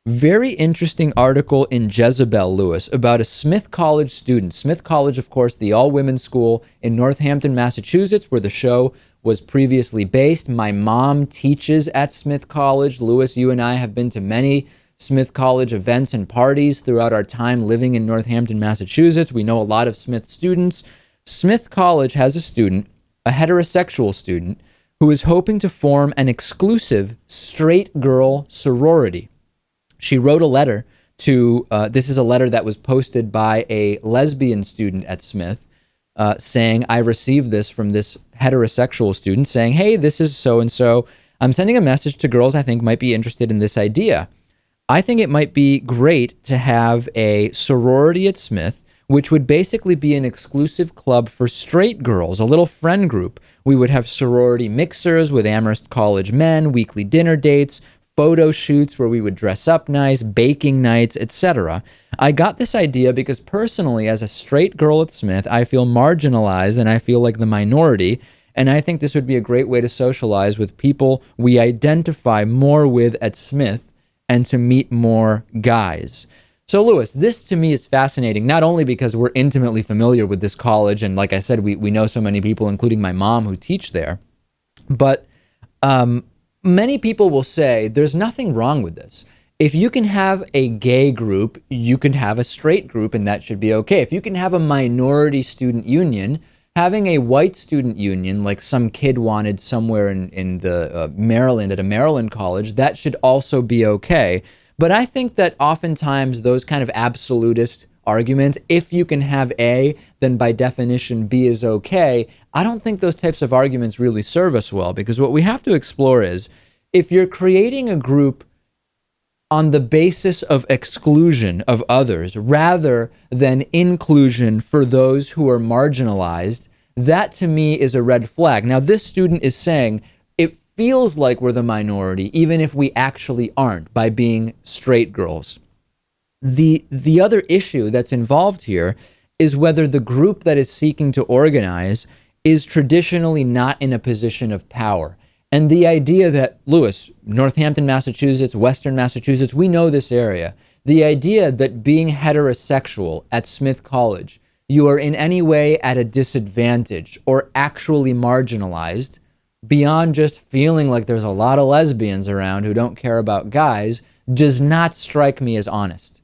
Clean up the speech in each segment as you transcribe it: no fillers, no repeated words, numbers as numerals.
Very interesting article in Jezebel, Lewis, about a Smith College student. Smith College, of course, the all-women's school in Northampton, Massachusetts, where the show was previously based. My mom teaches at Smith College. Lewis, you and I have been to many Smith College events and parties throughout our time living in Northampton, Massachusetts. We know a lot of Smith students. Smith College has a student, a heterosexual student, who is hoping to form an exclusive straight girl sorority. She wrote a letter to, this is a letter that was posted by a lesbian student at Smith, saying, I received this from this heterosexual student saying, hey, this is so-and-so. I'm sending a message to girls I think might be interested in this idea. I think it might be great to have a sorority at Smith, which would basically be an exclusive club for straight girls, a little friend group. We would have sorority mixers with Amherst College men, weekly dinner dates, photo shoots where we would dress up nice, baking nights, etc. I got this idea because personally, as a straight girl at Smith, I feel marginalized and I feel like the minority. And I think this would be a great way to socialize with people we identify more with at Smith and to meet more guys. So Lewis, this to me is fascinating, not only because we're intimately familiar with this college. And like I said, we know so many people, including my mom, who teach there, but many people will say there's nothing wrong with this. If you can have a gay group, you can have a straight group, and that should be okay. If you can have a minority student union, having a white student union, like some kid wanted somewhere in the Maryland at a Maryland college, that should also be okay. But I think that oftentimes those kind of absolutist arguments, if you can have A, then by definition B is okay, I don't think those types of arguments really serve us well, because what we have to explore is, if you're creating a group on the basis of exclusion of others rather than inclusion for those who are marginalized, that to me is a red flag. Now, this student is saying it feels like we're the minority, even if we actually aren't, by being straight girls. The other issue that's involved here is whether the group that is seeking to organize is traditionally not in a position of power. And the idea that, Lewis, Northampton, Massachusetts, Western Massachusetts, we know this area. The idea that being heterosexual at Smith College, you are in any way at a disadvantage or actually marginalized beyond just feeling like there's a lot of lesbians around who don't care about guys, does not strike me as honest.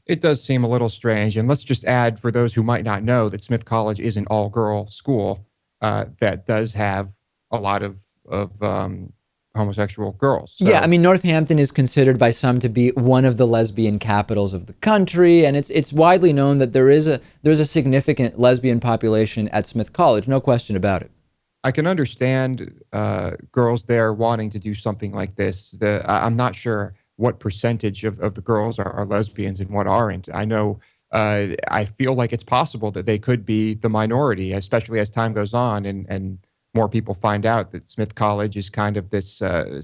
It does seem a little strange. And let's just add, for those who might not know, that Smith College is an all-girl school that does have a lot of homosexual girls. So. Yeah, I mean, Northampton is considered by some to be one of the lesbian capitals of the country, and it's widely known that there's a significant lesbian population at Smith College, no question about it. I can understand girls there wanting to do something like this. I'm not sure what percentage of the girls are lesbians and what aren't. I know I feel like it's possible that they could be the minority, especially as time goes on and more people find out that Smith College is kind of this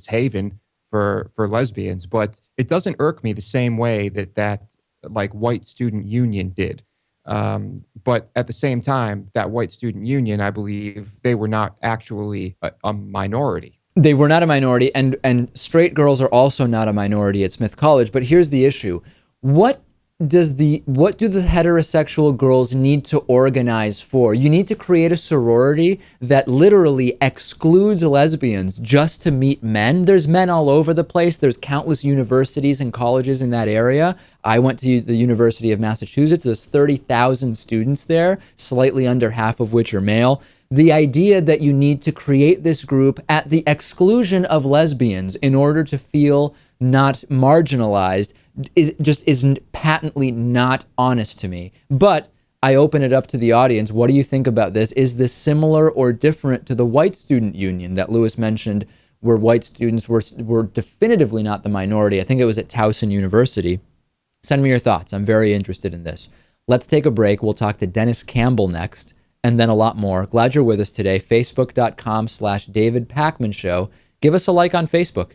haven for lesbians. But it doesn't irk me the same way that like white student union did. But at the same time, that white student union, I believe they were not actually a minority. They were not a minority, and straight girls are also not a minority at Smith College. But here's the issue. What do the heterosexual girls need to organize for? You need to create a sorority that literally excludes lesbians just to meet men. There's men all over the place. There's countless universities and colleges in that area. I went to the University of Massachusetts. There's 30,000 students there, slightly under half of which are male. The idea that you need to create this group at the exclusion of lesbians in order to feel not marginalized is patently not honest to me. But I open it up to the audience. What do you think about this? Is this similar or different to the white student union that Lewis mentioned, where white students were definitively not the minority? I think it was at Towson University. Send me your thoughts. I'm very interested in this. Let's take a break. We'll talk to Dennis Campbell next, and then a lot more. Glad you're with us today. Facebook.com/David Pakman Show. Give us a like on Facebook.